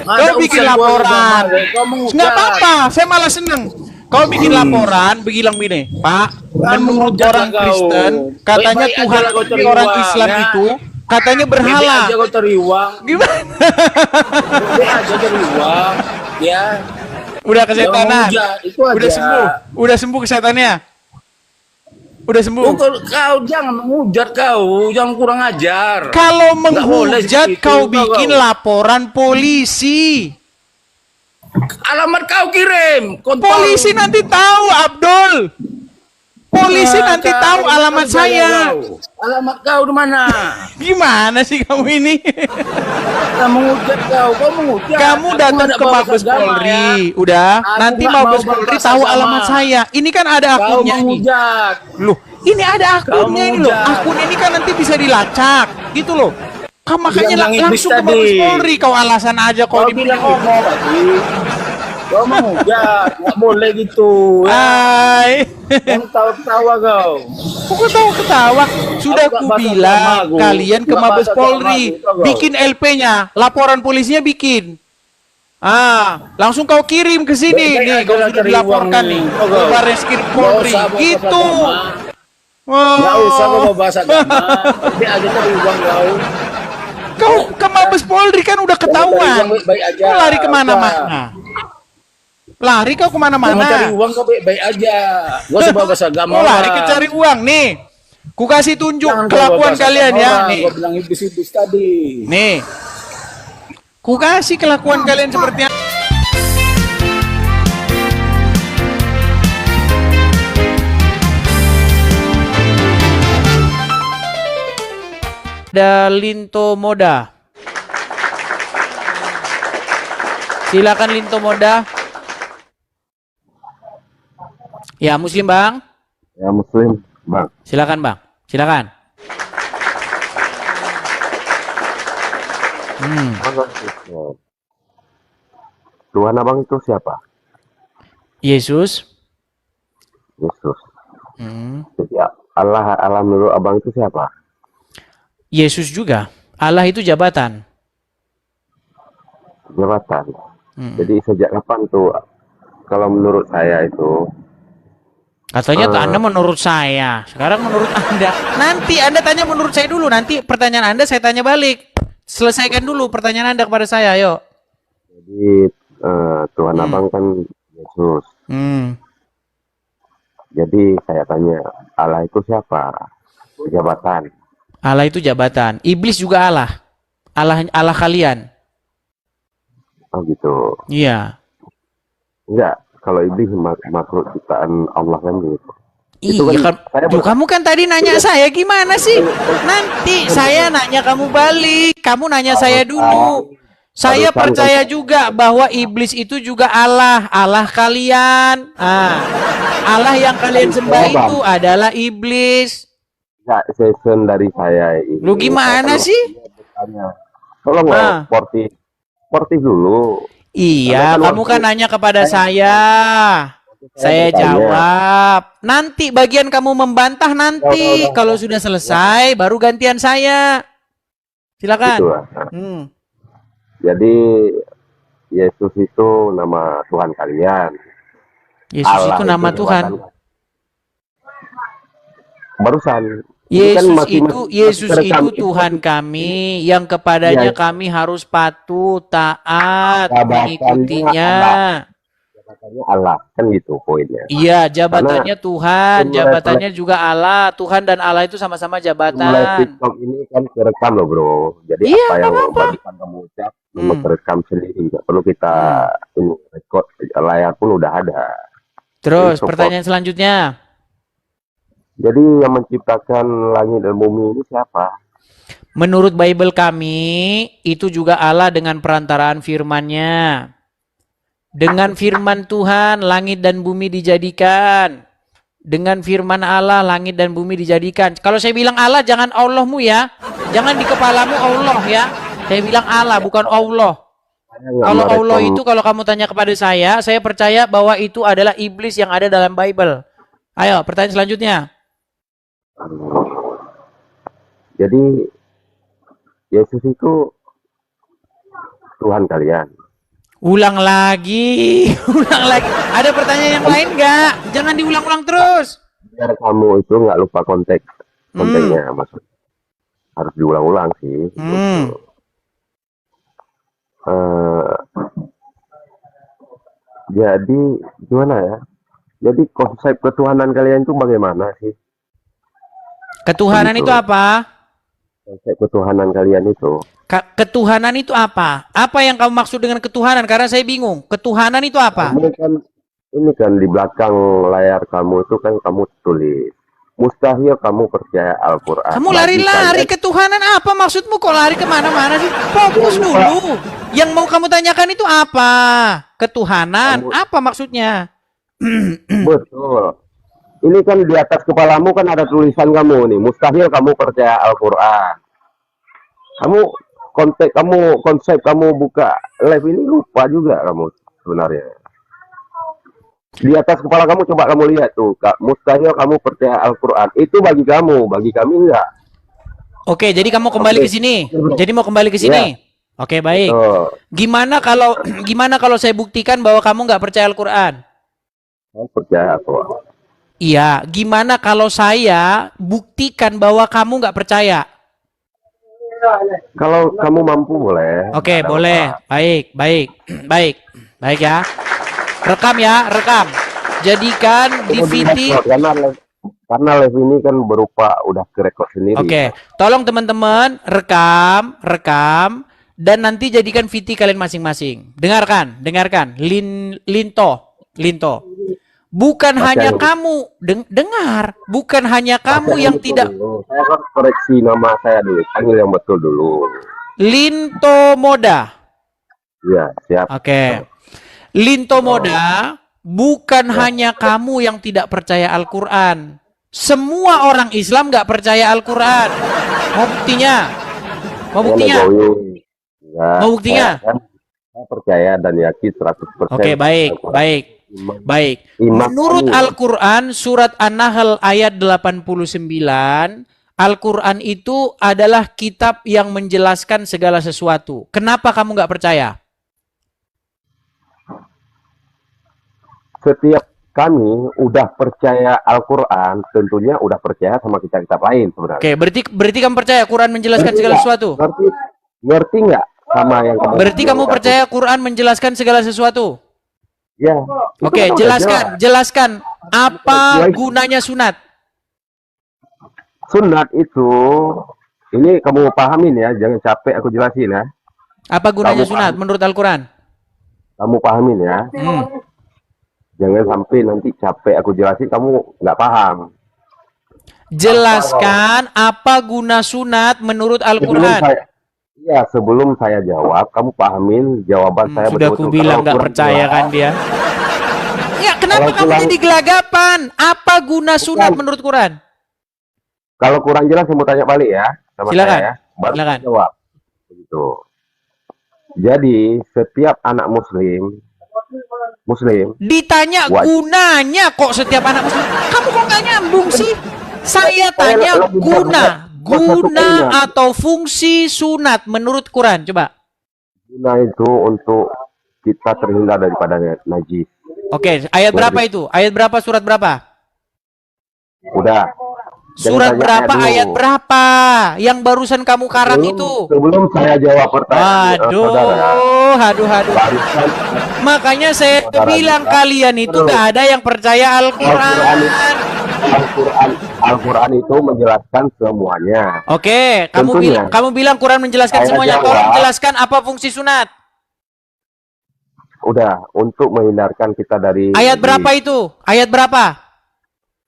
Kau bikin laporan. Kau Nggak menghujat. apa-apa, saya malah seneng. Kau bikin laporan, bilang gini, Pak, Kau menurut menghujat lah orang kau. Kristen, katanya Baik-baik aja Tuhan lah kau cari orang uang, Islam ya. itu katanya Baik-baik berhala. aja kau cari uang. Gimana? Baik-baik aja cari uang. Ya. Udah Jangan kesetanan. menghujat. Itu Udah aja. sembuh. Udah sembuh kesetannya. Udah sembuh. Kau jangan menghujat kau. Jangan kurang ajar. Kalau Nggak boleh menghujat seperti itu, kau bikin kau. laporan polisi. Alamat kau kirim. Kontol. Polisi nanti tahu, Abdul. Polisi nanti tahu alamat saya. Kau. Alamat kau di mana? Gimana sih kamu ini? Kau menghujat kau. Kau menghujat. Kamu Aku datang nggak ke bawa Mabes agama, Polri, ya. udah. Aku Nanti nggak Mabes mau Polri balas tahu agama. alamat saya. Ini kan ada Kau akunnya nih. menghujat. Loh, ini ada akunnya ini loh. menghujat. Akun ini kan nanti bisa dilacak, gitu loh. Kau makanya Bilang iblis langsung ke Mabes tadi. Polri. Kau alasan aja kau Kau bilang ngomong tadi. Kau menghujat. Nggak boleh gitu. Ya. Hai. Kamu tahu-tawa kau. Kok tahu ketawa? Sudah Aku nggak bahas kubilang agama, aku. kalian ke Nggak Mabes bahas agama, Polri, aku, tahu. bikin LP-nya, laporan polisinya bikin. Langsung kau kirim ke sini Baik-baik nih, aja kau lah sudah cari dilaporkan uang nih nih. ke Tahu. Barreskrim Nggak Polri. usah bawa Gitu. agama. Nggak usah kau bawa bahasa agama. Dia aja cari uang kau. Kau ke Mabes Polri kan udah Cari ketahuan. uang baik-baik aja. Kau lari Udah. kemana-mana. Lari kau Kau mau cari kemana-mana. uang kau baik-baik aja. Gak usah bawa bahasa agama. Kau lari orang. ke cari uang nih. Ku kasih tunjuk Jangan kau bawa kelakuan bahasa kalian agama ya. orang. Nih. Kau bilang iblis-iblis tadi. Nih. Ku kasih kelakuan kalian seperti apa. Ada Linto Moda. Silakan Linto Moda. Ya, Muslim Bang. Ya Muslim, Bang. Silakan Bang. Silakan. Tuhan abang itu siapa? Yesus. Yesus. Hmm. Jadi Allah menurut abang itu siapa? Yesus juga. Allah itu jabatan. Jabatan. Jadi sejak kapan tuh? Kalau menurut saya itu, Katanya Anda menurut saya. Sekarang menurut Anda. Nanti Anda tanya menurut saya dulu. Nanti pertanyaan Anda saya tanya balik. Selesaikan dulu pertanyaan Anda kepada saya. Ayo. jadi Tuhan abang kan Yesus. Hmm. Jadi saya tanya, Allah itu siapa? Jabatan. Allah itu jabatan. Iblis juga Allah. Allah kalian. Oh gitu. Iya. Enggak. Kalau iblis makhluk ciptaan Allah kan gitu. Itu Iya kan kan. Tuh, kamu kan tadi nanya saya gimana sih? Nanti saya nanya kamu balik. Kamu nanya saya dulu. Saya percaya juga bahwa iblis itu juga Allah. Allah kalian. Allah yang kalian sembah itu adalah iblis. Enggak, session dari saya ini. Lu gimana sih? Tolong sportif dulu. Iya, kamu kan nanya kepada saya. Saya jawab. Nanti bagian kamu membantah nanti. Kalau sudah selesai, baru gantian saya. Silakan. Gitu, Jadi Yesus itu nama Tuhan kalian. Yesus Allah itu nama Tuhan. Barusan. Yesus itu Tuhan kami yang kepadanya kami harus patuh, taat, mengikutinya. Jabatannya Allah, kan gitu poinnya. Iya, jabatannya Tuhan, jabatannya juga Allah. Tuhan dan Allah itu sama-sama jabatan. Mulai TikTok ini kan kerekam loh bro. Jadi iya, apa yang barusan kamu ucap memang kerekam sendiri. Nggak perlu kita ini record, layar pun udah ada. Terus pertanyaan selanjutnya. Jadi yang menciptakan langit dan bumi ini siapa? Menurut Bible kami, itu juga Allah dengan perantaraan firman-Nya. Dengan firman Tuhan, langit dan bumi dijadikan. Dengan firman Allah, langit dan bumi dijadikan. Kalau saya bilang Allah, jangan Allahmu ya. Jangan di kepalamu Allah ya. Saya bilang Allah, bukan Allah. Kalau Allah itu, kalau kamu tanya kepada saya percaya bahwa itu adalah iblis yang ada dalam Bible. Ayo, pertanyaan selanjutnya. Jadi Yesus itu Tuhan kalian. Ulang lagi, ulang lagi. Ada pertanyaan yang lain nggak? Jangan diulang-ulang terus. Biar kamu itu nggak lupa kontennya, maksud harus diulang-ulang sih. Hmm. Eh, jadi gimana ya? Jadi konsep ketuhanan kalian itu bagaimana sih? Ketuhanan Begitu. itu apa? Konsep ketuhanan kalian itu. Ketuhanan itu apa? Apa yang kamu maksud dengan ketuhanan? Karena saya bingung. Ketuhanan itu apa? Kamu kan ini kan di belakang layar kamu itu kan kamu tulis mustahil kamu percaya Al-Quran. Kamu lari-lari ketuhanan apa maksudmu? Kok lari kemana-mana sih? Fokus dulu. Yang mau kamu tanyakan itu apa? Ketuhanan. Apa maksudnya? Betul. Ini kan di atas kepalamu kan ada tulisan kamu nih. Mustahil kamu percaya Al-Quran. Konsep kamu buka live ini lupa juga kamu sebenarnya. Di atas kepala kamu coba kamu lihat tuh, Kak. Mustahil kamu percaya Al-Quran. Itu bagi kamu, bagi kami enggak. Oke, jadi kamu kembali ke sini. Jadi mau kembali ke sini. Oke, baik. Gimana kalau saya buktikan bahwa kamu nggak percaya Al-Quran? Saya percaya Al-Quran. Iya, gimana kalau saya buktikan bahwa kamu nggak percaya? Kalau kamu mampu boleh. Oke, boleh. Baik, baik, baik, baik ya. Rekam ya, rekam. Jadikan DVD. Karena live ini kan berupa udah ke rekod sendiri. Oke, tolong teman-teman rekam, dan nanti jadikan VT kalian masing-masing. Dengarkan. Linto. Bukan hanya kamu, dengar. Bukan hanya kamu yang tidak. Saya harus koreksi nama saya dulu, panggil yang betul dulu. Linto Moda. Ya, siap. Oke. Linto Moda, bukan hanya kamu yang tidak percaya Al-Quran. Semua orang Islam nggak percaya Al-Quran. Mau buktinya? Mau buktinya? Saya percaya dan yakin 100%. Oke, baik. Menurut Al-Quran, surat An-Nahl ayat 89, Al-Quran itu adalah kitab yang menjelaskan segala sesuatu. Kenapa kamu nggak percaya? Setiap kami udah percaya Al-Quran, tentunya udah percaya sama kitab-kitab lain sebenarnya. Oke, berarti kamu percaya Quran menjelaskan segala sesuatu? Ngerti nggak sama yang kamu? Berarti kamu percaya Quran menjelaskan segala sesuatu? Ya. Oke, jelaskan apa gunanya sunat? Sunat itu, ini kamu pahamin ya, jangan capek aku jelasin ya. Apa gunanya sunat menurut Al-Quran? Kamu pahamin ya. Jangan sampai nanti capek aku jelasin kamu nggak paham. Jelaskan apa guna sunat menurut Al-Quran. Sebelum saya jawab, kamu pahamin jawaban saya sudah betul-betul. Sudah aku bilang nggak percaya kan dia. Ya, kenapa kamu jadi gelagapan? Apa guna sunat menurut Quran? Kalau kurang jelas saya mau tanya balik ya sama silakan. saya ya. Baru silakan. Jawab. Begitu. Jadi setiap anak muslim ditanya gunanya kok setiap anak muslim. Kamu kok nggak nyambung sih? Saya tanya guna atau fungsi sunat menurut Quran. Coba. Guna itu untuk kita terhindar daripada najis. Oke, ayat berapa itu? Ayat berapa, surat berapa? Udah. Surat berapa, ayat berapa? Yang barusan kamu karang itu. Sebelum saya jawab pertanyaan aduh. Makanya saya bilang kalian itu gak ada yang percaya Al-Quran. Al-Quran itu menjelaskan semuanya. Oke, kamu bilang Quran menjelaskan semuanya. Tolong jelaskan apa fungsi sunat. Udah, untuk menghindarkan kita dari. Ayat berapa itu? Ayat berapa?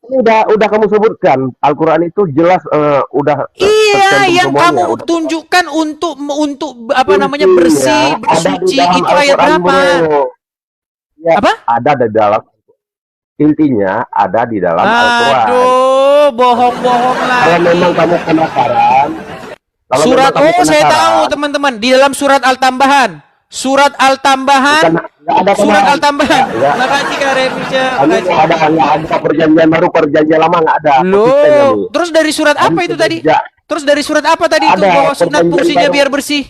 Udah kamu sebutkan. Al-Quran itu jelas udah. Iya, yang kamu tunjukkan untuk apa namanya bersih, bersuci itu ayat berapa? Ya, apa? Ada di dalam. Intinya ada di dalam Al-Quran. Aduh, bohong-bohong lagi. Kalau memang kamu penasaran. Saya tahu teman-teman di dalam surat Al-Tambahan. Surat Al-Tambahan. Makasih Kak Remisha. Ada perjanjian baru, perjanjian lama nggak ada. Loh, terus dari surat apa itu tadi? Terus dari surat apa tadi itu bahwa sunat fungsinya biar bersih?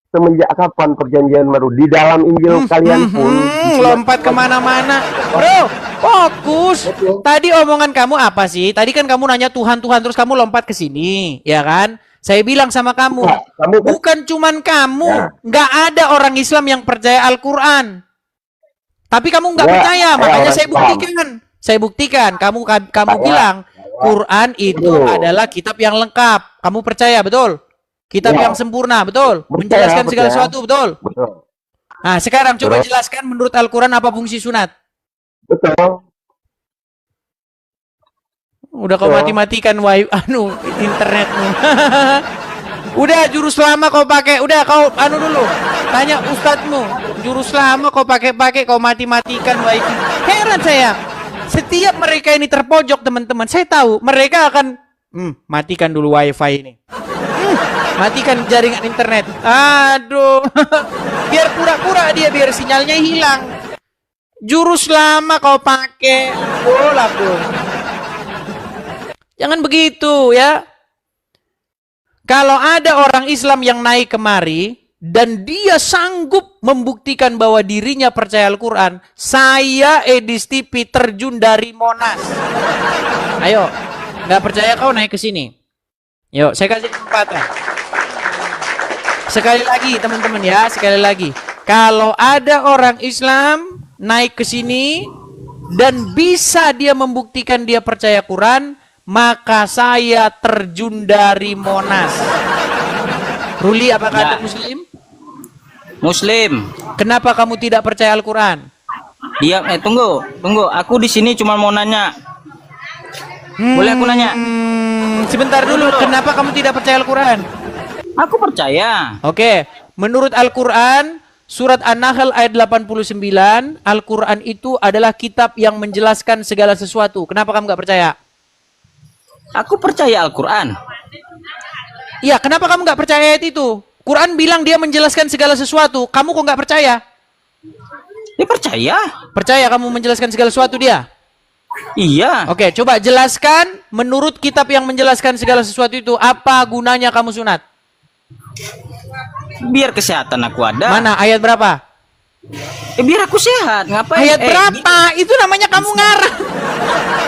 semenjak kapan perjanjian baru di dalam Injil kalian pun lompat kemana-mana, bro. Fokus. Betul. Tadi omongan kamu apa sih? Tadi kan kamu nanya Tuhan Tuhan terus kamu lompat ke sini, ya kan? Saya bilang sama kamu, Nah, kamu kan- bukan cuman kamu, Ya. nggak ada orang Islam yang percaya Al-Quran. Tapi kamu nggak Ya, percaya, saya makanya orang saya Islam. buktikan. Saya buktikan. Kamu Saya- bilang Quran itu Betul. adalah kitab yang lengkap. Kamu percaya, betul? Kitab Ya. yang sempurna, betul? Percaya, Menjelaskan segala percaya. sesuatu, betul? betul. Nah, sekarang coba Betul. jelaskan menurut Al-Quran apa fungsi sunat. Betul. Udah kau Betul. mati-matikan internetmu. Udah jurus lama kau pakai, udah kau dulu. Tanya ustadzmu, jurus lama kau pakai kau mati-matikan wifi. Heran saya. Setiap mereka ini terpojok teman-teman, saya tahu mereka akan matikan dulu wifi ini. Matikan jaringan internet. Aduh. Biar pura-pura dia biar sinyalnya hilang. Jurus lama kau pakai. Bola, bro. Jangan begitu ya. Kalau ada orang Islam yang naik kemari dan dia sanggup membuktikan bahwa dirinya percaya Al-Quran, saya Edis TV terjun dari Monas. Ayo, nggak percaya kau naik ke sini. Yuk, saya kasih kesempatan. Sekali lagi teman-teman ya, sekali lagi. Kalau ada orang Islam naik ke sini dan bisa dia membuktikan dia percaya Quran, maka saya terjun dari Monas. Ruli, apakah Ya. Anda Muslim? Muslim. Kenapa kamu tidak percaya Al-Quran? Diam, tunggu. Aku di sini cuma mau nanya. Boleh aku nanya? Sebentar dulu, kenapa kamu tidak percaya Al-Quran? Aku percaya. Oke, menurut Al-Quran, surat An-Nahl ayat 89, Al-Quran itu adalah kitab yang menjelaskan segala sesuatu. Kenapa kamu nggak percaya? Aku percaya Al-Quran. Iya, kenapa kamu nggak percaya ayat itu? Quran bilang dia menjelaskan segala sesuatu. Kamu kok nggak percaya? Dia percaya. Percaya kamu menjelaskan segala sesuatu dia? Iya. Oke, coba jelaskan menurut kitab yang menjelaskan segala sesuatu itu, apa gunanya kamu sunat? Biar kesehatan aku ada. Mana? Ayat berapa? Biar aku sehat. Ngapain? Ayat berapa? Itu namanya kamu ngarang.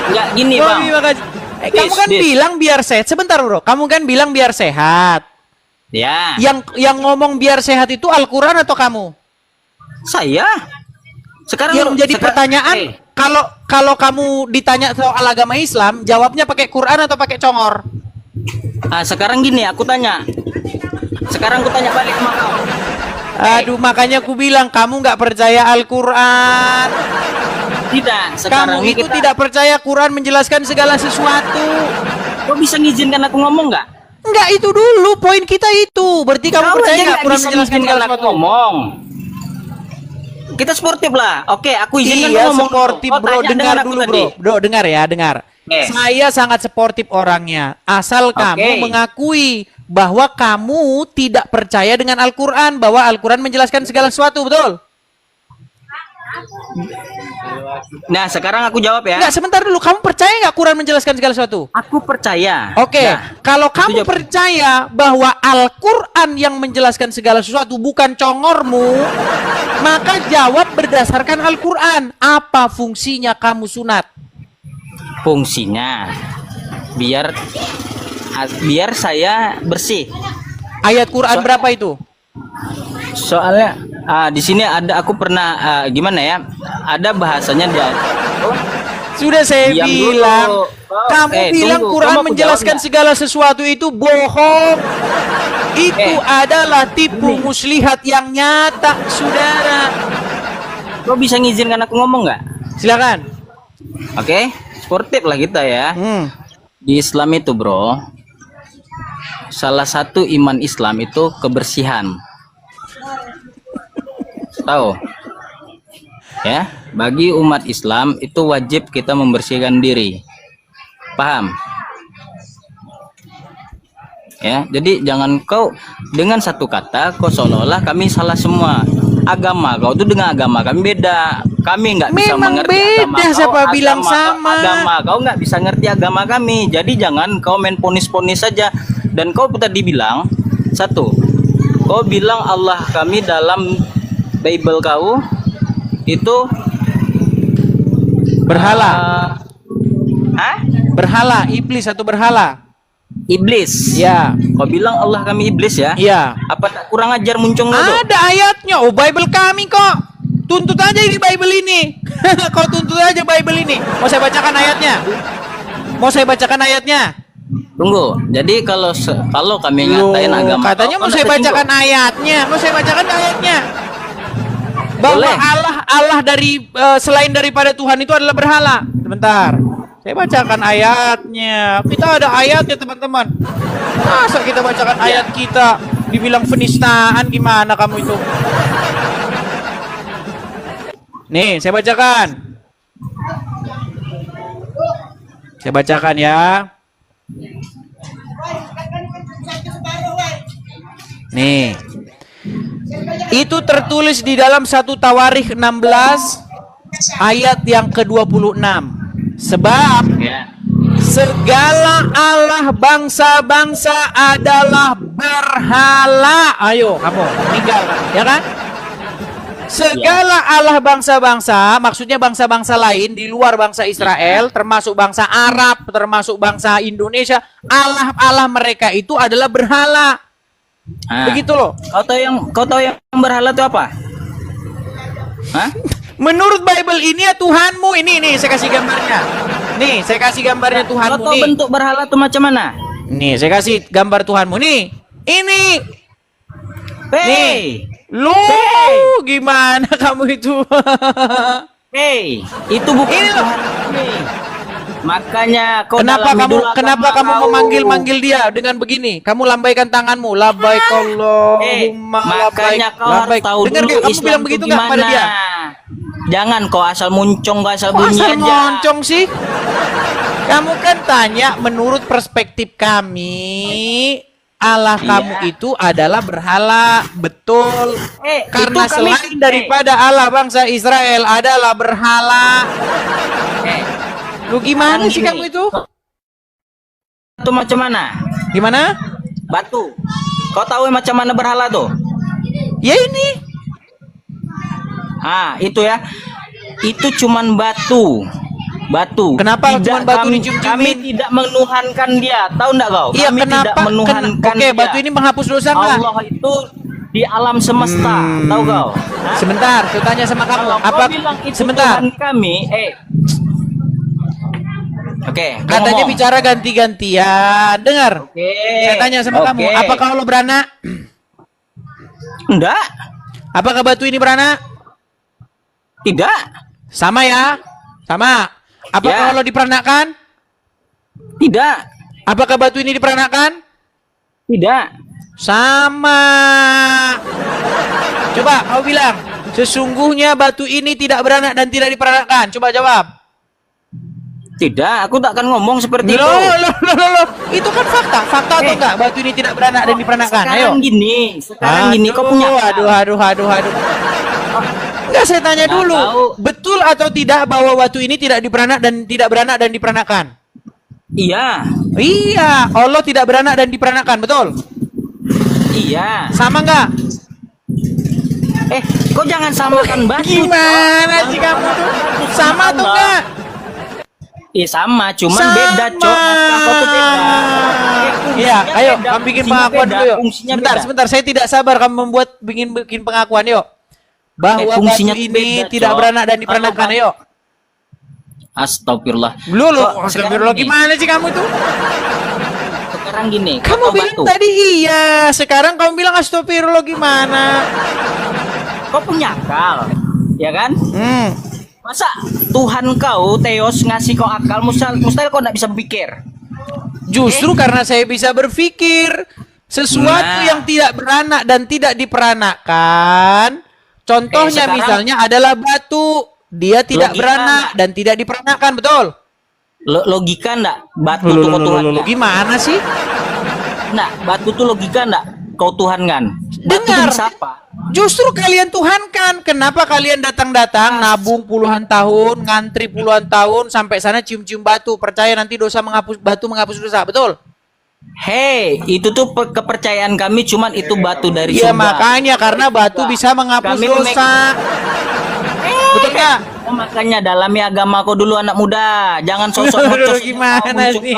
Enggak gini, Oh, Bang. terima kasih. Kamu kan Dis. bilang biar sehat. Sebentar, bro. Kamu kan bilang biar sehat. Ya. Yang ngomong biar sehat itu Al-Quran atau kamu? Saya. Sekarang Yang jadi pertanyaan, kalau kamu ditanya soal agama Islam, jawabnya pakai Quran atau pakai congor? sekarang gini, aku tanya. Sekarang aku tanya balik sama kau. Aduh, makanya aku bilang kamu nggak percaya Al-Quran. Tidak. Sekarang Kamu ini itu kita. tidak percaya Quran menjelaskan segala sesuatu. Kau bisa ngizinkan aku ngomong nggak? Enggak, itu dulu poin kita itu. Berarti kamu Kau percaya aja nggak nggak Quran bisa menjelaskan ngizinkan segala aku sesuatu? ngomong. Kita sportif lah. Oke, aku izinkan Iya, kau ngomong. sportif, Kau bro. tanya Dengar dengan aku dulu, tadi. bro. Bro, dengar ya, dengar. Oke. Saya sangat sportif orangnya. Asal kamu mengakui bahwa kamu tidak percaya dengan Al-Quran, bahwa Al-Quran menjelaskan segala sesuatu, betul? Nah, sekarang aku jawab ya. Enggak, sebentar dulu. Kamu percaya nggak Quran menjelaskan segala sesuatu? Aku percaya. Oke, Nah, kalau kamu jawab. percaya bahwa Al-Quran yang menjelaskan segala sesuatu bukan congormu, maka jawab berdasarkan Al-Quran. Apa fungsinya kamu sunat? fungsinya biar saya bersih. Ayat Quran berapa itu? Soalnya di sini ada aku pernah gimana ya? Ada bahasanya di Sudah saya Diam dulu. bilang, kamu bilang Tunggu. Quran Kamu aku menjelaskan jawab segala sesuatu itu bohong. Itu adalah tipu Ini. muslihat yang nyata, saudara. Kau bisa ngizinkan aku ngomong nggak? Silakan. Oke, sportif lah kita ya. Di Islam itu, bro, salah satu iman Islam itu kebersihan. Tahu? Ya, bagi umat Islam itu wajib kita membersihkan diri. Paham? Ya, jadi jangan kau dengan satu kata kau seolah-olah kami salah semua. Agama kau tuh dengan agama kami beda. Kami nggak bisa Memang mengerti beda, agama kau, siapa bilang sama? Agama kau nggak bisa ngerti agama kami. Jadi jangan kau main ponis-ponis saja. Dan kau tadi bilang satu, Kau bilang Allah kami dalam Bible kau itu Berhala. Hah? Berhala, iblis atau berhala? Iblis. Ya. Kau bilang Allah kami iblis ya? Iya. Apa tak kurang ajar muncung itu? Ada ayatnya. Oh, Bible kami kok. Tuntut aja ini Bible ini. Kau tuntut aja Bible ini. Mau saya bacakan ayatnya? Mau saya bacakan ayatnya? Tunggu. Jadi kalau kami Loh, ngatain agama katanya kau, mau kau saya nak bacakan tersinggung. ayatnya. Mau saya bacakan ayatnya. Bahwa Boleh. Allah dari selain daripada Tuhan itu adalah berhala. Sebentar. Saya bacakan ayatnya. Kita ada ayatnya, teman-teman. Masa kita bacakan ayat kita dibilang penistaan, gimana kamu itu? Nih, saya bacakan. Saya bacakan ya. Nih. Itu tertulis di dalam 1 Tawarikh 16 ayat yang ke-26. Sebab Ya. segala Allah bangsa-bangsa adalah berhala. Ayo kamu meninggal, ya kan? Segala Allah bangsa-bangsa, maksudnya bangsa-bangsa lain di luar bangsa Israel, termasuk bangsa Arab, termasuk bangsa Indonesia, Allah mereka itu adalah berhala. Ah. Begitu loh. Kau tahu yang berhala itu apa? Hah? Menurut Bible ini ya Tuhanmu. Ini saya kasih gambarnya. Nih, saya kasih gambarnya Kau Tuhanmu tahu nih. bentuk berhala itu macam mana? Nih, saya kasih gambar Tuhanmu nih. Ini. Hey, Lu gimana kamu itu? hey, itu bukan Ini loh. Tuhan kami. Makanya kau Kenapa dalam kamu idul kenapa agama kamu kau. memanggil-manggil dia dengan begini? Kamu lambaikan tanganmu, labbaik Allahumma Makanya labbaik. kau harus tahu Dengar dulu dia, kamu Islam bilang itu begitu nggak pada gimana. dia? Jangan kau asal muncung, kau asal Kok bunyi asal aja. ngoncong sih? Kamu kan tanya menurut perspektif kami, Allah kamu itu adalah berhala, betul. Karena itu kami- selain daripada Allah bangsa Israel adalah berhala. Lu gimana Sekarang sih gini. kamu itu? Itu macam mana? Gimana? Batu. Kau tahu macam mana berhala tuh? Ya ini. Ah, itu ya. Itu cuman batu. Batu. Kenapa cuman batu kami, dicium-ciumin? kami tidak menuhankan dia. Tahu enggak kau? Iya, Kami tidak kenapa? menuhankan Oke, dia. batu ini menghapus dosa nggak? Allah itu di alam semesta. Tahu kau? Hah? Sebentar, saya tanya sama kamu. Kalau Apa? kau bilang itu Sebentar. Tuhan kami, Oke, gua Katanya ngomong. bicara ganti-gantian. Dengar. Oke. Saya tanya sama kamu, Oke. apakah Allah beranak? Enggak. Apakah batu ini beranak? Tidak. Sama ya? Sama. Apakah Ya. Allah diperanakkan? Tidak. Apakah batu ini diperanakkan? Tidak. Sama. Coba kau bilang, sesungguhnya batu ini tidak beranak dan tidak diperanakkan. Coba jawab. Tidak, aku tak akan ngomong seperti itu. Loh. Itu kan fakta. Fakta atau enggak? Batu ini tidak beranak dan diperanakkan. Ayo. Sekarang gini, kau punya akal. Aduh. Enggak, saya tanya Nggak dulu. tahu. Betul atau tidak bahwa batu ini tidak diperanak dan tidak beranak dan diperanakkan? Iya, Iya, Allah tidak beranak dan diperanakkan, betul? iya. Sama enggak? Kau jangan samakan batu. Gimana sih kamu tuh? Sama atau enggak? Sama, cuman Sama. beda, Cok. Naskah kau tuh beda. Iya, Fungsinya ayo, beda, kamu bikin fungsinya pengakuan beda, dulu yuk. fungsinya Sebentar, beda. sebentar. Saya tidak sabar kamu membuat bikin pengakuan yuk. Bahwa fungsinya batu tuh ini beda, tidak Cok. beranak dan diperanakkan, Kalau ayo. Astagfirullah. Lu, Kok sekarang astagfirullah, gini, gimana sih kamu tuh? Sekarang gini, Kamu kau tahu bilang batu. tadi iya, sekarang kamu bilang astagfirullah gimana? Kau punya akal, ya kan? Masa Tuhan kau, Theos, ngasih kau akal, mustahil kau tidak bisa berpikir. Justru karena saya bisa berpikir sesuatu Nah. yang tidak beranak dan tidak diperanakkan. Contohnya sekarang- misalnya adalah batu. Dia tidak Logika beranak nggak? dan tidak diperanakkan, betul? Logika enggak? Batu tuh kau Tuhan. Gimana sih? Nah, batu tuh logika enggak? Kau Tuhan kan? Batu tuh Dengar. bisa apa? Justru kalian Tuhan kan. Kenapa kalian datang-datang nabung puluhan tahun, ngantri puluhan tahun sampai sana cium-cium batu, percaya nanti dosa menghapus batu menghapus dosa, betul? Hei, itu tuh kepercayaan kami, cuman itu batu dari Iya, surga. makanya karena batu bisa menghapus Kami dosa. Betul nggak? Oh, makanya dalami agama kau dulu anak muda. Jangan sosok Aduh, ngocos gimana sih?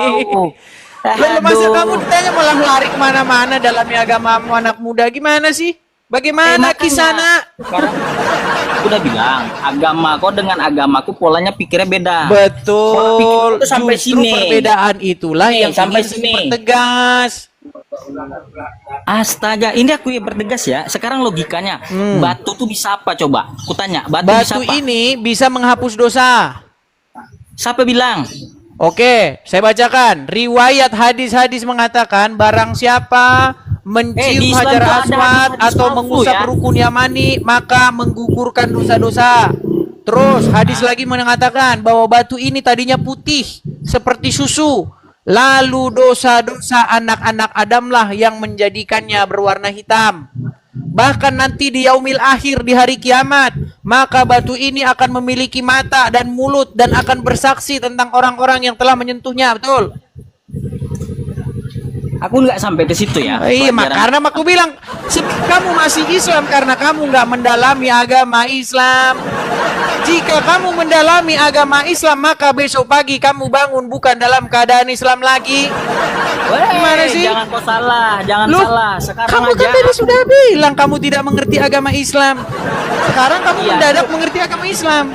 Lalu masa Aduh. kamu ditanya malah lari kemana-mana dalam agamamu anak muda, gimana sih? Bagaimana Makanya, kisana? Sekarang aku udah bilang, agama kau dengan agamaku polanya pikirnya beda. Betul. Itu sampai Justru sini. perbedaan itulah yang Sampai ingin sini. dipertegas. Astaga, ini aku yang bertegas ya. Sekarang logikanya, batu tuh bisa apa coba? Kutanya, batu bisa Batu apa? ini bisa menghapus dosa. Siapa bilang? Oke, saya bacakan. Riwayat hadis-hadis mengatakan barang siapa Di mencium Islam hajar tuh ada aswad hadis-hadis atau palsu, mengusap ya. rukun yamani maka menggugurkan dosa-dosa. Terus hadis lagi mengatakan bahwa batu ini tadinya putih seperti susu. Lalu dosa-dosa anak-anak Adamlah yang menjadikannya berwarna hitam. Bahkan nanti di yaumil akhir di hari kiamat, maka batu ini akan memiliki mata dan mulut dan akan bersaksi tentang orang-orang yang telah menyentuhnya, betul? Aku nggak sampai ke situ ya. Iya, pelajaran. karena aku bilang kamu masih Islam karena kamu nggak mendalami agama Islam. Jika kamu mendalami agama Islam, maka besok pagi kamu bangun bukan dalam keadaan Islam lagi. Weh, Gimana sih? Jangan kau salah, jangan Loh, salah. Sekarang kamu aja. kan tadi sudah bilang kamu tidak mengerti agama Islam. Sekarang kamu Iya. mendadak mengerti agama Islam.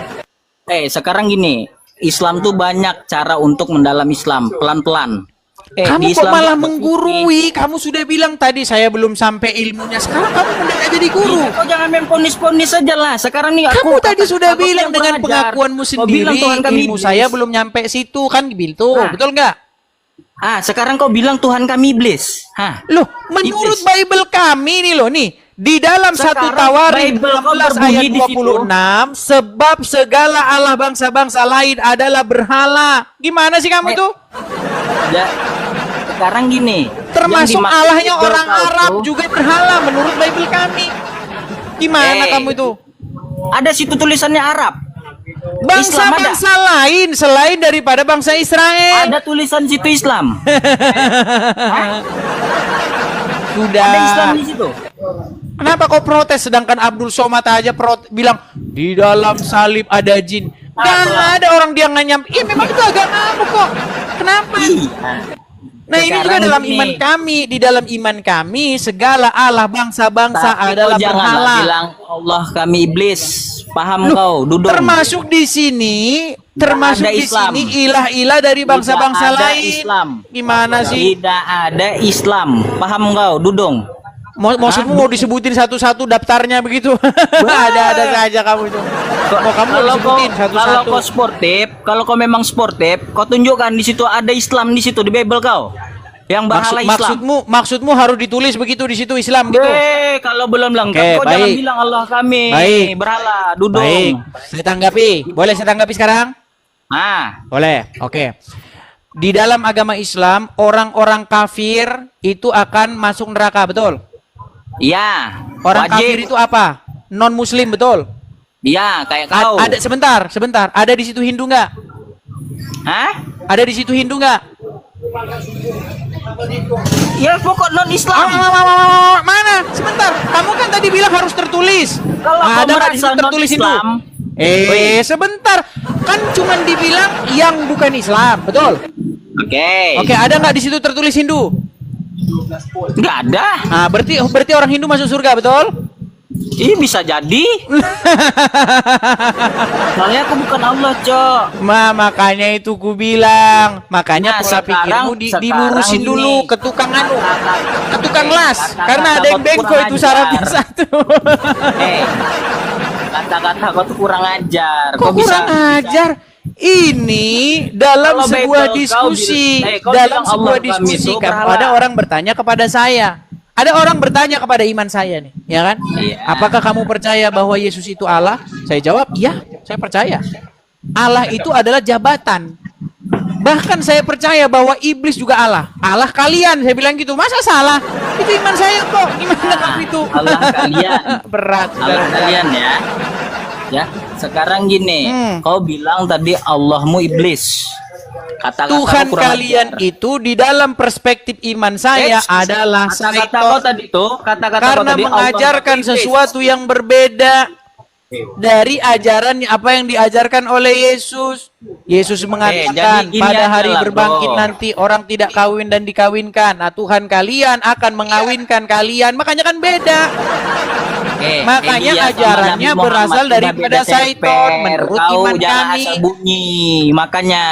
Sekarang gini, Islam tuh banyak cara untuk mendalam Islam, pelan-pelan. Kamu di kok Islam malah tuh menggurui? Kamu sudah bilang tadi saya belum sampai ilmunya. Sekarang kamu mendadak jadi guru. Kau jangan main ponis-ponis aja lah. Sekarang nih Kamu tadi sudah aku bilang yang dengan belajar. pengakuanmu Kau bilang sendiri, Tuhan kami ilmu iblis. saya belum nyampe situ kan gitu, Ah. betul nggak? Sekarang kau bilang Tuhan kami iblis. Loh, menurut Iblis. Bible kami nih loh nih, di dalam satu Sekarang Tawarin Bible kau 16 berbunyi ayat di situ. 26, sebab segala Allah bangsa-bangsa lain adalah berhala. Gimana sih kamu tuh? Ya, sekarang gini. Termasuk yang dimaksud Allahnya Bible orang kau Arab tuh, juga berhala menurut Bible kami. Gimana kamu itu? Ada situ tulisannya Arab. Bangsa-bangsa lain selain daripada bangsa Israel. Ada tulisan situ Islam. Sudah. Ada Islam di situ. Kenapa kau protes sedangkan Abdul Somad aja bilang di dalam salib ada jin. Gak ada orang dia nggak nyampe. Iya memang itu agamamu kok. Kenapa? Nah ini juga Sekarang dalam ini. iman kami. Di dalam iman kami segala Allah bangsa-bangsa Tapi adalah kau janganlah berhala. bilang Allah kami iblis. Paham kau, Dudung? Termasuk di sini, termasuk ada di Islam. sini ilah-ilah dari bangsa-bangsa Tidak ada lain. Islam. Gimana sih? Tidak ada Islam. Paham kau, Dudung? Maksudmu mau disebutin satu-satu daftarnya begitu? Ada-ada saja kamu itu. Mau kamu mau disebutin kalau satu-satu. kau sportif, kalau kau memang sportif, kau tunjukkan di situ ada Islam di situ di Bible kau. Yang berhala Islam. Maksudmu harus ditulis begitu di situ Islam gitu. Kalau belum lengkap, Oke, kau jangan baik. bilang Allah kami Baik. berhala, Dudung. Baik, saya tanggapi. Boleh saya tanggapi sekarang? Boleh. Oke. Di dalam agama Islam, orang-orang kafir itu akan masuk neraka, betul? Iya. Orang wajib. kafir itu apa? Non Muslim, betul? Iya, kayak kau. Ada sebentar. Ada di situ Hindu nggak? Hah? Ada di situ Hindu nggak? Ya pokok non Islam. Mana? Sebentar. Kamu kan tadi bilang harus tertulis. Kalau kau Ada nggak di situ merasa tertulis Hindu? non-Islam, Sebentar. Kan cuman dibilang yang bukan Islam, betul? Oke, ada nggak di situ tertulis Hindu? Nggak ada. Nah, berarti orang Hindu masuk surga, betul? Ih, bisa jadi. Soalnya aku bukan Allah, Cok. Makanya itu ku bilang. Makanya Nah, pola pikirmu sekarang dilurusin gini. dulu ke tukang ke tukang las. Karena ada yang bengko kurang itu ajar. syaratnya satu. Kata-kata kau tuh kurang ajar. Kok kurang ajar? Ini dalam Kalau sebuah Bible, diskusi, kau dalam bilang sebuah Allah kami diskusi itu kan berhala. ada orang bertanya kepada saya. Ada orang bertanya kepada iman saya nih, ya kan? Iya. Apakah kamu percaya bahwa Yesus itu Allah? Saya jawab, iya, saya percaya. Allah itu adalah jabatan. Bahkan saya percaya bahwa iblis juga Allah. Allah kalian, saya bilang gitu. Masa salah? Itu iman saya kok. Gimana kamu itu? Allah kalian. Berat. Allah kalian ya. Ya, sekarang gini, kau bilang tadi Allahmu iblis. Kata-kata Tuhan kau kurang kalian ajar. itu di dalam perspektif iman saya adalah Kata-kata kau syaitan. tadi tuh, kata-kata kau Karena tadi Allah mengajarkan iblis. sesuatu yang berbeda dari ajaran apa yang diajarkan oleh Yesus. Yesus mengatakan jadi gini pada aja hari lah, berbangkit bro. nanti orang tidak kawin dan dikawinkan. Nah, Tuhan kalian akan mengawinkan kalian. Makanya kan beda. Makanya Elias sama ajarannya Nabi Muhammad berasal udah daripada beda syaiton ceper. menurut Kau iman jangan kami. asal bunyi, makanya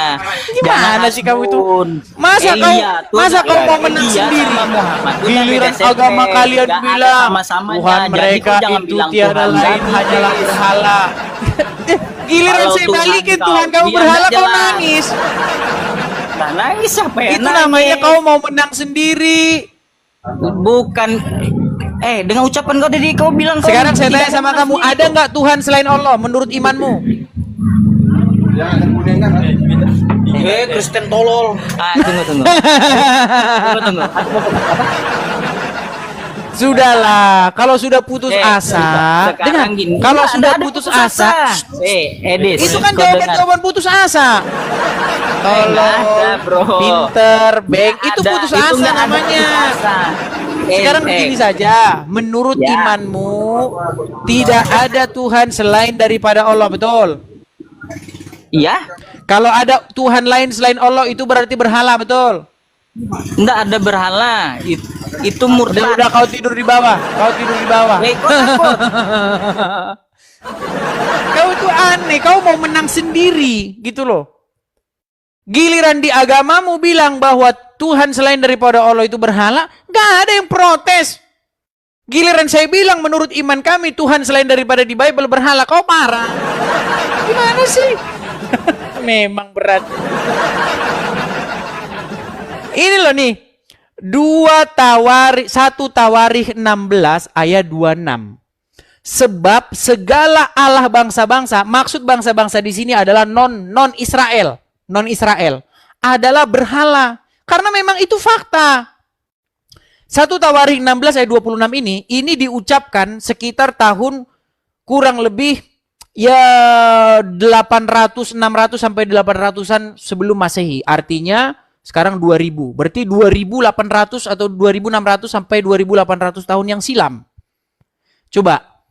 Gimana jangan sih kamu itu? asbun. Masa Elia kau mau menang Elia sendiri? sama Muhammad udah Giliran beda ceper. agama kalian Nggak ada bilang sama-samanya. Tuhan Jadi mereka kau jangan itu bilang tiada Tuhan lain kami, hanyalah please. berhala. Giliran Kalau saya Tuhan balikin kau, Tuhan kamu dia berhala nggak kau jelas. nangis. Nah, nangis apa ya? Itu namanya kau mau menang sendiri. Bukan. Dengan ucapan kau tadi kau bilang kau Sekarang saya tidak tanya sama menang kamu, sendiri. ada nggak Tuhan selain Allah menurut imanmu? Kristen tolol. Tunggu. Tunggu. Sudahlah, kalau sudah putus asa, dengar, Sekarang gini, kalau nggak sudah ada putus asa, Edis, itu kan kau dengar. jawaban putus asa. Nggak ada, bro. Pinter, beng, itu Ada, putus itu asa nggak ada namanya. putus asa. Sekarang begini saja, menurut Ya. imanmu tidak ada Tuhan selain daripada Allah, betul? Iya, Kalau ada Tuhan lain selain Allah itu berarti berhala, betul? nggak ada berhala. Itu murtad. Udah kau tidur di bawah, kau tidur di bawah. Kau takut. Kau itu aneh, kau mau menang sendiri, gitu loh. Giliran di agamamu bilang bahwa Tuhan selain daripada Allah itu berhala, gak ada yang protes. Giliran saya bilang menurut iman kami Tuhan selain daripada di Bible berhala, kau marah. Gimana sih? Memang berat. Ini loh nih. 1 Tawarikh 16 ayat 26. Sebab segala Allah bangsa-bangsa, maksud bangsa-bangsa di sini adalah non Israel adalah berhala. Karena memang itu fakta. 1 Tawarikh 16 ayat 26 ini diucapkan sekitar tahun kurang lebih ya 800, 600 sampai 800-an sebelum Masehi. Artinya sekarang 2000. Berarti 2800 atau 2600 sampai 2800 tahun yang silam. Coba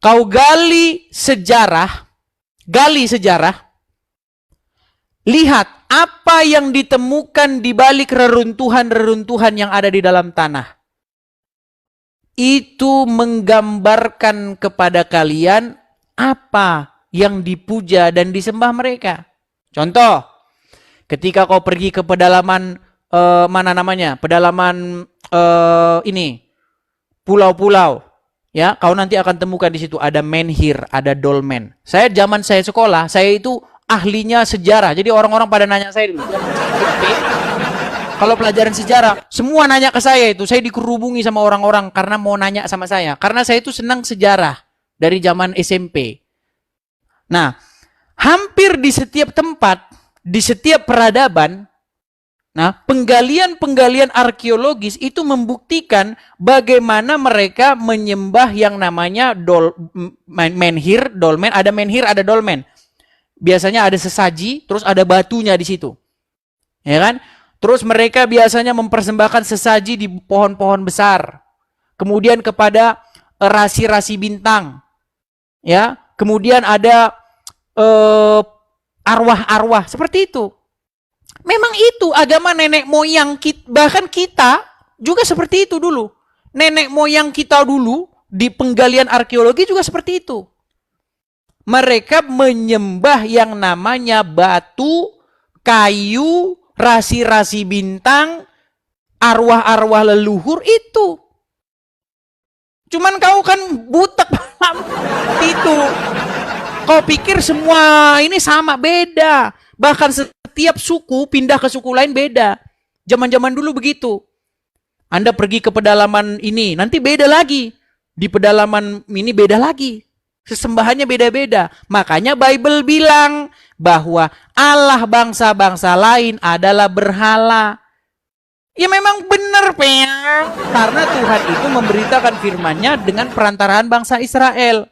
kau gali sejarah, lihat apa yang ditemukan di balik reruntuhan-reruntuhan yang ada di dalam tanah. Itu menggambarkan kepada kalian apa yang dipuja dan disembah mereka. Contoh, ketika kau pergi ke pedalaman pedalaman ini pulau-pulau, ya, kau nanti akan temukan di situ ada menhir, ada dolmen. Zaman saya sekolah, saya itu ahlinya sejarah. Jadi orang-orang pada nanya saya dulu. Kalau pelajaran sejarah, semua nanya ke saya itu. Saya dikerubungi sama orang-orang karena mau nanya sama saya. Karena saya itu senang sejarah dari zaman SMP. Nah, hampir di setiap tempat, di setiap peradaban, nah, penggalian-penggalian arkeologis itu membuktikan bagaimana mereka menyembah yang namanya menhir, dolmen. Ada menhir, ada dolmen. Biasanya ada sesaji, terus ada batunya di situ. Ya kan? Terus mereka biasanya mempersembahkan sesaji di pohon-pohon besar. Kemudian kepada rasi-rasi bintang. Ya, kemudian ada arwah-arwah, seperti itu. Memang itu agama nenek moyang kita, bahkan kita juga seperti itu dulu. Nenek moyang kita dulu di penggalian arkeologi juga seperti itu. Mereka menyembah yang namanya batu, kayu, rasi-rasi bintang, arwah-arwah leluhur itu. Cuman kau kan butek itu. Kau pikir semua ini sama, beda. Bahkan setiap suku pindah ke suku lain beda. Zaman-zaman dulu begitu. Anda pergi ke pedalaman ini, nanti beda lagi. Di pedalaman ini beda lagi. Sesembahannya beda-beda. Makanya Bible bilang bahwa Allah bangsa-bangsa lain adalah berhala. Ya memang benar, Peyang. Karena Tuhan itu memberitakan firman-Nya dengan perantaraan bangsa Israel.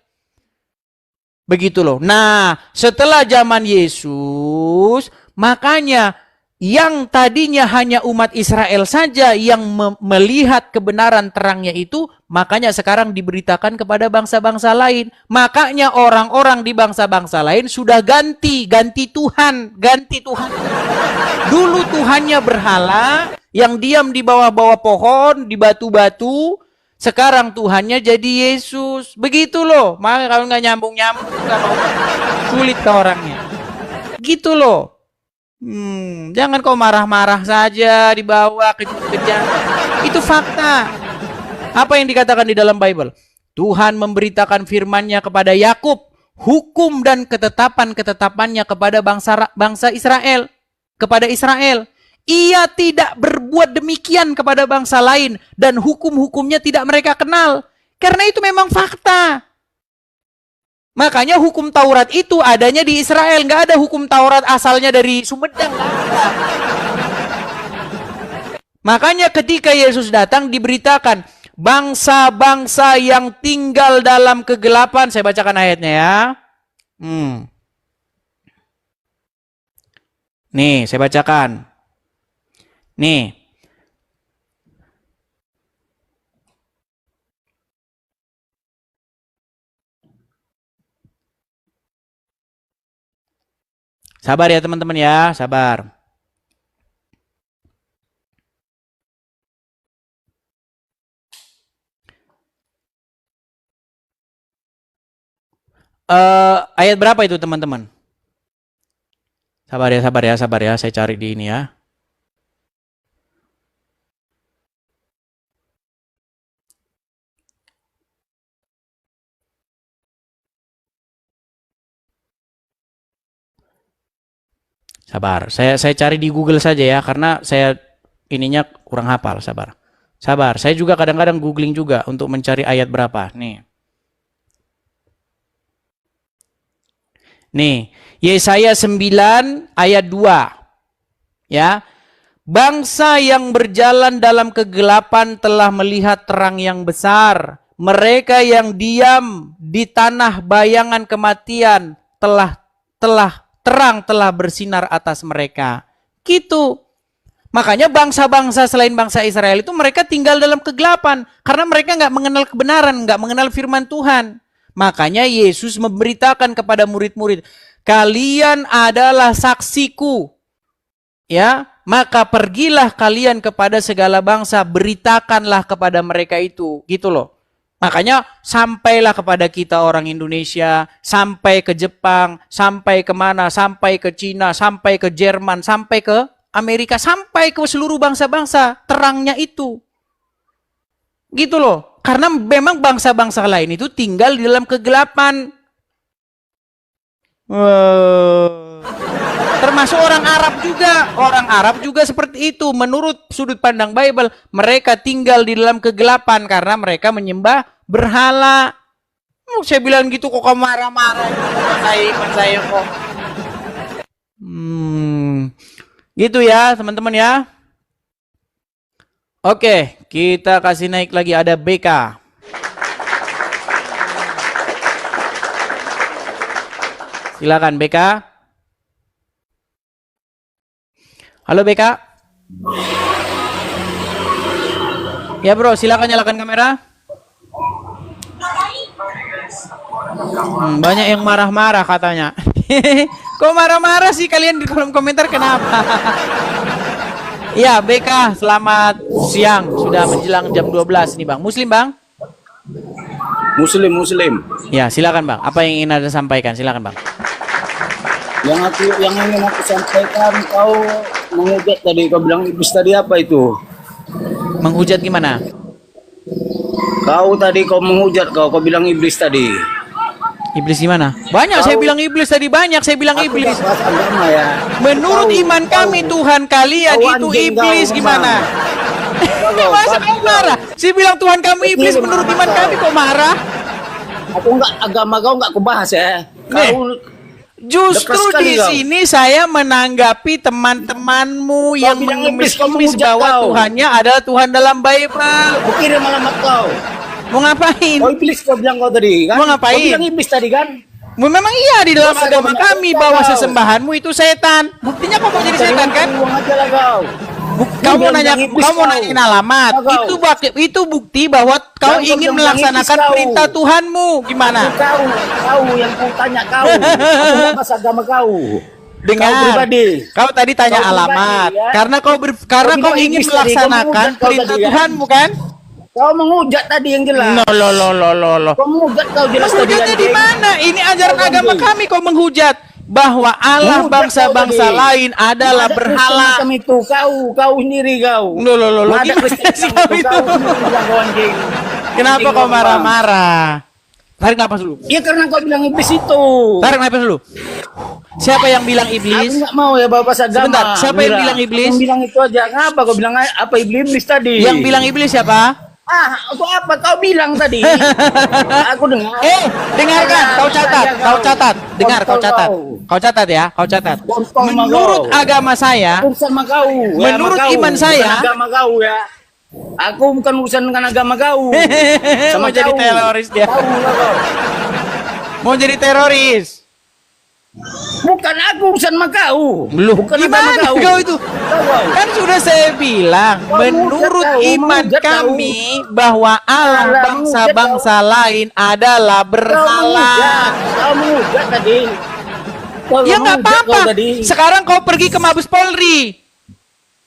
Begitu loh. Nah, setelah zaman Yesus, Makanya yang tadinya hanya umat Israel saja yang melihat kebenaran terangnya itu, makanya sekarang diberitakan kepada bangsa-bangsa lain. Makanya orang-orang di bangsa-bangsa lain sudah ganti Tuhan. Dulu Tuhannya berhala yang diam di bawah-bawah pohon, di batu-batu. Sekarang Tuhannya jadi Yesus. Begitu loh. Maka kalau nggak nyambung-nyambung, nggak mau, sulit ke orangnya. Gitu loh. Jangan kau marah-marah saja, dibawa kejut-kejut. Itu fakta. Apa yang dikatakan di dalam Bible? Tuhan memberitakan firman-Nya kepada Yakub, hukum dan ketetapan-ketetapannya kepada bangsa Israel, kepada Israel. Ia tidak berbuat demikian kepada bangsa lain dan hukum-hukumnya tidak mereka kenal. Karena itu memang fakta. Makanya hukum Taurat itu adanya di Israel. Nggak ada hukum Taurat asalnya dari Sumedang. Nggak ada. Makanya ketika Yesus datang diberitakan, bangsa-bangsa yang tinggal dalam kegelapan. Saya bacakan ayatnya ya. Nih, saya bacakan. Nih. Sabar ya teman-teman ya, sabar. Ayat berapa itu teman-teman? Sabar ya, saya cari di ini ya. Sabar, saya cari di Google saja ya, karena saya ininya kurang hafal, sabar. Saya juga kadang-kadang googling juga untuk mencari ayat berapa. Nih, Yesaya 9 ayat 2. Ya. Bangsa yang berjalan dalam kegelapan telah melihat terang yang besar. Mereka yang diam di tanah bayangan kematian terang telah bersinar atas mereka. Gitu. Makanya bangsa-bangsa selain bangsa Israel itu mereka tinggal dalam kegelapan. Karena mereka nggak mengenal kebenaran, nggak mengenal firman Tuhan. Makanya Yesus memberitakan kepada murid-murid, kalian adalah saksiku. Ya, maka pergilah kalian kepada segala bangsa, beritakanlah kepada mereka itu. Gitu loh. Makanya sampailah kepada kita orang Indonesia, sampai ke Jepang, sampai kemana, sampai ke Cina, sampai ke Jerman, sampai ke Amerika, sampai ke seluruh bangsa-bangsa, terangnya itu. Gitu loh. Karena memang bangsa-bangsa lain itu tinggal di dalam kegelapan. Termasuk orang Arab juga. Orang Arab juga seperti itu. Menurut sudut pandang Bible, mereka tinggal di dalam kegelapan karena mereka menyembah berhala. Saya bilang gitu kok kamu marah-marah. Saya kok. Gitu ya teman-teman ya. Oke, kita kasih naik lagi, ada BK. Silakan BK. Halo BK. Ya bro, silakan nyalakan kamera. Banyak yang marah-marah katanya. Kok marah-marah sih kalian di kolom komentar, kenapa? Ya BK, selamat siang. Sudah menjelang jam 12 nih Bang. Muslim Bang? Muslim. Ya silakan Bang. Apa yang ingin Anda sampaikan? Silakan Bang. Yang ingin aku sampaikan, kau menghujat tadi, kau bilang iblis tadi apa itu? Menghujat gimana? Kau menghujat, kau bilang iblis tadi. Iblis gimana? Banyak saya bilang iblis tadi, banyak saya bilang iblis. Agama ya. Menurut iman kami Tuhan kalian itu iblis gimana? Masa kamu marah? Saya bilang Tuhan kamu iblis, menurut iman kami kok marah? Aku enggak, agama kau enggak kubahas ya. Kau justru di sini saya menanggapi teman-temanmu yang mengemis bahwa Tuhannya adalah Tuhan dalam Bible. Oke, dia malamat kau. Mau ngapain? Oh iblis kau bilang kau tadi kan? Mau ngapain? Kau bilang iblis tadi kan? Memang iya di dalam Masa agama kau kami menyakitkan bahwa kau? sesembahanmu itu setan. Buktinya kau mau jadi setan kan? Uang aja lah kau. Kau mau bilang nanya, iblis kau mau kau. nanyain alamat. Kau. Itu bukti bahwa kau Kau ingin bilang melaksanakan iblis kau. perintah Tuhanmu. Gimana? Kau yang ku tanya kau. Aku nggak bahas agama kau. Dengar. Kau pribadi. Kau tadi tanya Kau pribadi, alamat ya. karena kau Kau kau bilang ingin iblis tadi, kau melaksanakan menghujat kau perintah tadi, kan? Tuhanmu kan? Kau menghujat tadi yang jelas. No, lo. Kau menghujat kau jelas tadi. Menghujatnya di anjing. mana? Ini ajaran Kau agama anjing. kami kau menghujat bahwa Allah Menghujat bangsa-bangsa kau tadi. lain adalah Ada Kristen berhala. macam itu kau sendiri kau. Lo. Ada Gimana Kristen sih macam kau itu? Kau sendiri bilang kau anjing. Kenapa Anjing kau kau, Bang. marah-marah? Tarik napas dulu. Ya karena kau bilang iblis itu. Tarik napas dulu. Siapa yang bilang Aku iblis? nggak mau ya bapak agama. Sebentar, siapa yang Mira. bilang iblis? Aku bilang itu aja. Ngapa kau bilang apa iblis tadi? Yang bilang iblis siapa? Itu apa kau bilang tadi? Aku dengar. Dengarkan, kau catat, kau catat. Dengar, kau catat. Kau catat ya, kau catat. Kontol sama Menurut kau. agama saya, Urusan sama kau. Ya, Menurut sama kau. iman saya- Bukan agama kau ya. Aku bukan urusan dengan agama kau. mau jadi kau. teroris dia. Tahu nggak kau? Mau jadi teroris. Bukan aku urusan sama kau. Loh, Bukan gimana agama kau itu? Tahu kau? Kan sudah saya bilang, Kau menurut menghujat kau, iman menghujat kau. kami bahwa Allah Alah, bangsa-bangsa lain adalah berhala. Kau menghujat tadi. Kau Ya nggak menghujat apa-apa. kau tadi. Sekarang kau pergi ke Mabes Polri.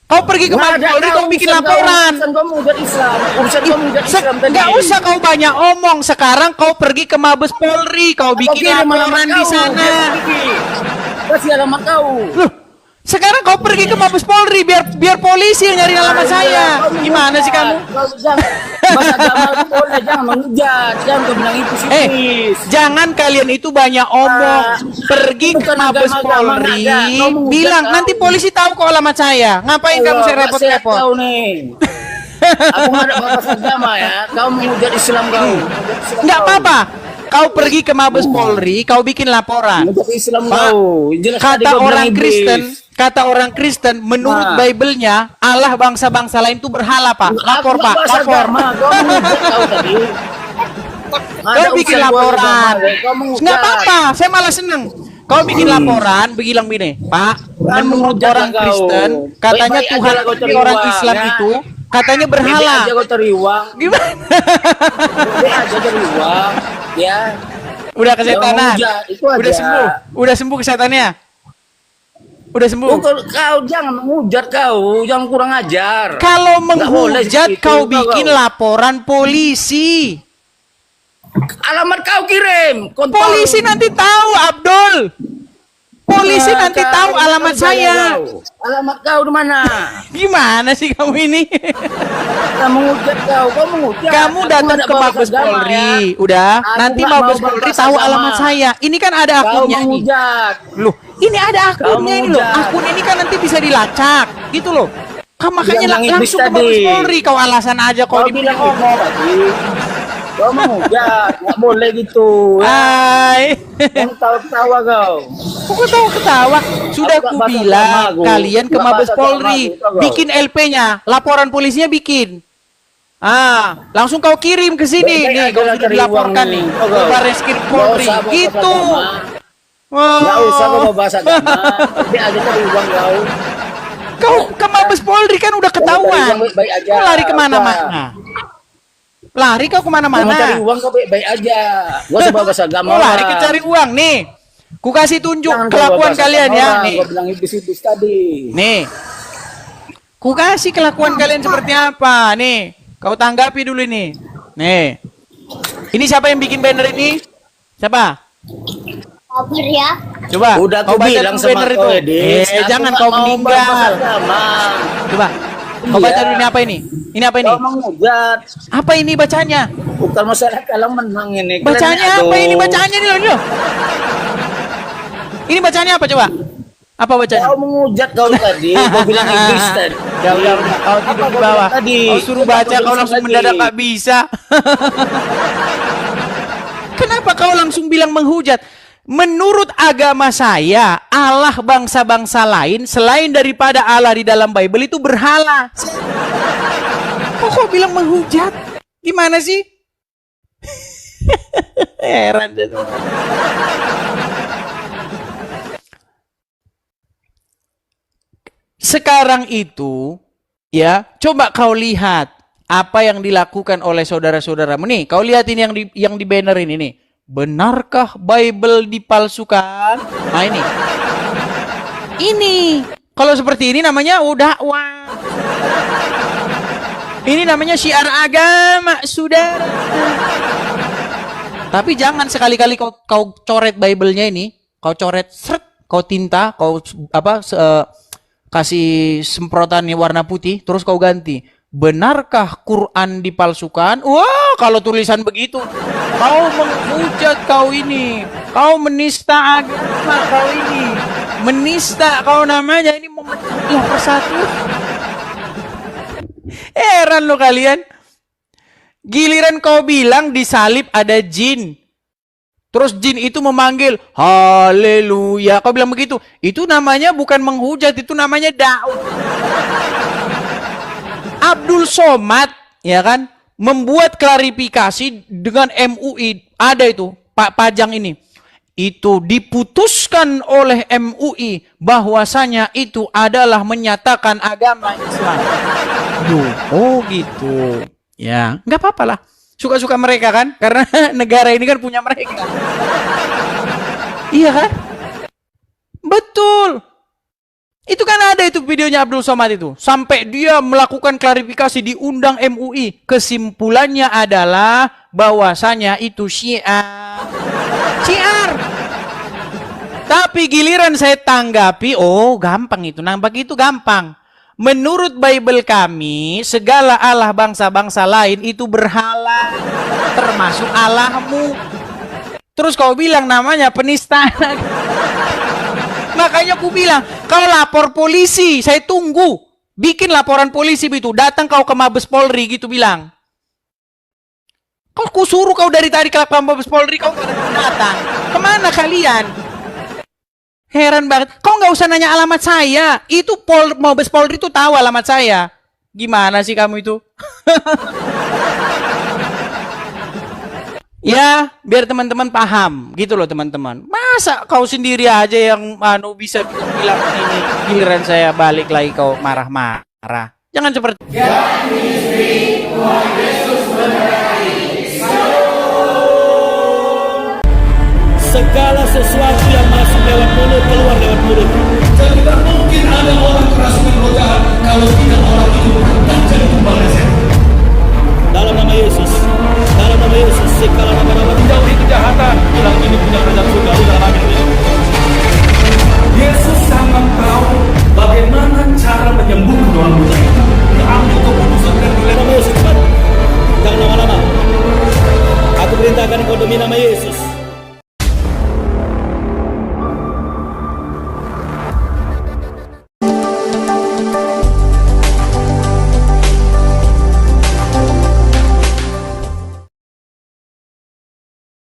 Kau pergi ke Mabes Nggak ada Polri, kau bikin urusan laporan. Urusan kau menghujat Islam. Urusan kau menghujat Islam tadi. Nggak usah kau banyak omong. Sekarang kau pergi ke Mabes Polri, kau Kau bikin kirim alamat laporan di kau, sana. biar pergi. Kasih alamat kau. Loh, sekarang kau pergi ke Mabes Polri biar polisi yang nyari alamat saya. Kau Gimana sih kamu? Kau jangan. Mas agama itu boleh, jangan menghujat. Jangan kau bilang itu sih. Jangan kalian itu banyak omong. Pergi ke bukan Mabes agama-agama, Polri, nggak ada. Kau menghujat bilang kau. nanti polisi tahu kok alamat saya. Ngapain kamu saya repot-repot? Kau nih. Aku nggak ada batas agama ya. Kau menghujat Islam kau. Menghujat Islam Nggak kau. apa-apa. Kau pergi ke Mabes Polri, kau bikin laporan. Menghujat Islam Pak, kau. Jelas tadi Kata kau bilang orang iblis. Kristen, kata orang Kristen, menurut Nah. Bible-nya Allah bangsa-bangsa lain itu berhala, Pak. Lapor, Aku Pak. nggak bahas Lapor. agama. Kau menghujat kau tadi. Kau bikin laporan. Kau menghujat. Nggak apa-apa, saya malah seneng. Kau bikin laporan, bilang begini, Pak, menurut menghujat orang kau. Kristen, katanya Baik-baik Tuhan aja lah kau ini cari orang uang, Islam ya. itu, katanya Bebe berhala. aja kau cari uang. Gimana? Bebe aja cari uang. Ya. Udah kesetanan. menghujat, itu aja. Udah sembuh. Udah sembuh kesetannya. Udah sembuh. Kau jangan menghujat kau. Jangan kurang ajar. Kalau Nggak boleh menghujat seperti kau itu, bikin kau. laporan polisi. Alamat kau kirim. Kontol. Polisi nanti tahu, Abdul. Polisi Nah, nanti kau, tahu alamat kau saya. kau. Alamat kau di mana? Gimana sih kamu ini? Kau menghujat kau. Kau menghujat. Kamu Aku datang nggak ada ke batas Mabes agama, Polri, ya. udah. Aku Nanti nggak Mabes mau Polri batas tahu agama. alamat saya. Ini kan ada Kau akunnya nih. menghujat. Loh, ini ada akunnya ini loh. menghujat. Akun ini kan nanti bisa dilacak, gitu loh. Kau makanya bilang iblis langsung ke Mabes tadi. Polri. Kau alasan aja kau Kau dibilang bilang ngomong. tadi. Kau menghujat. Nggak boleh gitu. Ya. Hai. Yang tahu-tawa kau. Kok tahu ketawa? Sudah Aku nggak ku bahas bilang agama aku. kalian ke Nggak Mabes bahas agama Polri, aku, tahu. bikin LP-nya, laporan polisinya bikin. Langsung kau kirim ke sini Baik-baik nih, aja kau lah sudah cari dilaporkan uang nih nih. ke Tahu. Barreskrim Nggak Polri. usah bawa Gitu. agama. Nggak usah kau bahas agama. Dia aja cari uang kau. Kau ke Mabes Polri kan udah ketahuan. Kau baik-baik aja. Kau lari Udah. kemana-mana. Lari kau Mau cari kemana-mana. uang kau baik-baik aja. Gak usah bahas agama. Kau lari orang. ke cari uang nih. Ku kasih tunjuk Jangan kau kelakuan bahas kalian agama ya orang. nih. Kau bilang iblis-iblis tadi. Nih. Ku kasih kelakuan kalian seperti apa nih. Kau tanggapi dulu nih. Nih. Ini siapa yang bikin banner ini? Siapa? Kabur ya. Coba. Udah kau aku baca bilang dulu sama banner kau, itu. Edis. Aku Jangan nggak kau mau bahas meninggal. agama. Coba. Kau baca Iya. dulu ini apa ini? Ini apa ini? Kau menghujat. Apa ini bacanya? Bukan masalah kalau menang ini. Bacanya apa ini? Bacanya ini loh. Ini bacanya apa coba? Apa bacanya? Kau menghujat kau tadi. Kau bilang iblis tadi. Ya udah, kau tidur Apa di kau bawah. bilang tadi? Kau suruh Coba baca, kau kau langsung lagi. mendadak gak bisa. Kenapa kau langsung bilang menghujat? Menurut agama saya, Allah bangsa-bangsa lain selain daripada Allah di dalam Bible itu berhala. Kok kau bilang menghujat? Gimana sih? Heran deh. Sekarang itu, ya, coba kau lihat apa yang dilakukan oleh saudara-saudaramu. Nih, kau lihat ini yang di banner ini nih. Benarkah Bible dipalsukan? Nah ini. Ini. Kalau seperti ini namanya dakwah. Ini namanya syiar agama, saudara. Tapi jangan sekali-kali kau coret Bible-nya ini, kau coret, kau tinta, kau kasih semprotan warna putih, terus kau ganti. Benarkah Quran dipalsukan? Wah, kalau tulisan begitu, kau menghujat kau ini, kau menista agama kau ini, menista kau namanya ini memecah persatuan. Heran lo kalian. Giliran kau bilang di salib ada jin. Terus jin itu memanggil, haleluya. Kau bilang begitu. Itu namanya bukan menghujat, itu namanya dakwah. Abdul Somad, ya kan, membuat klarifikasi dengan MUI. Ada itu, Pak Pajang ini. Itu diputuskan oleh MUI bahwasanya itu adalah menyatakan agama Islam. Oh gitu. Ya, nggak apa-apa lah. Suka-suka mereka kan, karena negara ini kan punya mereka. Iya kan? Betul. Itu kan ada itu videonya Abdul Somad itu. Sampai dia melakukan klarifikasi, diundang MUI. Kesimpulannya adalah bahwasanya itu syiar. Syiar. Tapi giliran saya tanggapi, oh gampang itu. Nah begitu gampang. Menurut Bible kami, segala Allah bangsa-bangsa lain itu berhala, termasuk Allahmu. Terus kau bilang namanya penistaan. Makanya aku bilang, kau lapor polisi, saya tunggu. Bikin laporan polisi itu, datang kau ke Mabes Polri gitu bilang. Kau kusuruh kau dari tadi ke Mabes Polri, kau gak datang. Kemana kalian? Heran banget. Kau nggak usah nanya alamat saya. Itu Mabes Polri itu tahu alamat saya. Gimana sih kamu itu? Ya, biar teman-teman paham. Gitu loh teman-teman. Masa kau sendiri aja yang bisa bilang ini. Giliran saya balik lagi kau marah-marah. Jangan seperti segala sesuatu yang masuk lewat mulut keluar lewat mulut. Tidak mungkin ada orang kerasukan roh jahat kalau tidak orang itu bertobat jadi kembali sehat. Dalam nama Yesus, segala nama-nama dijauhi kejahatan,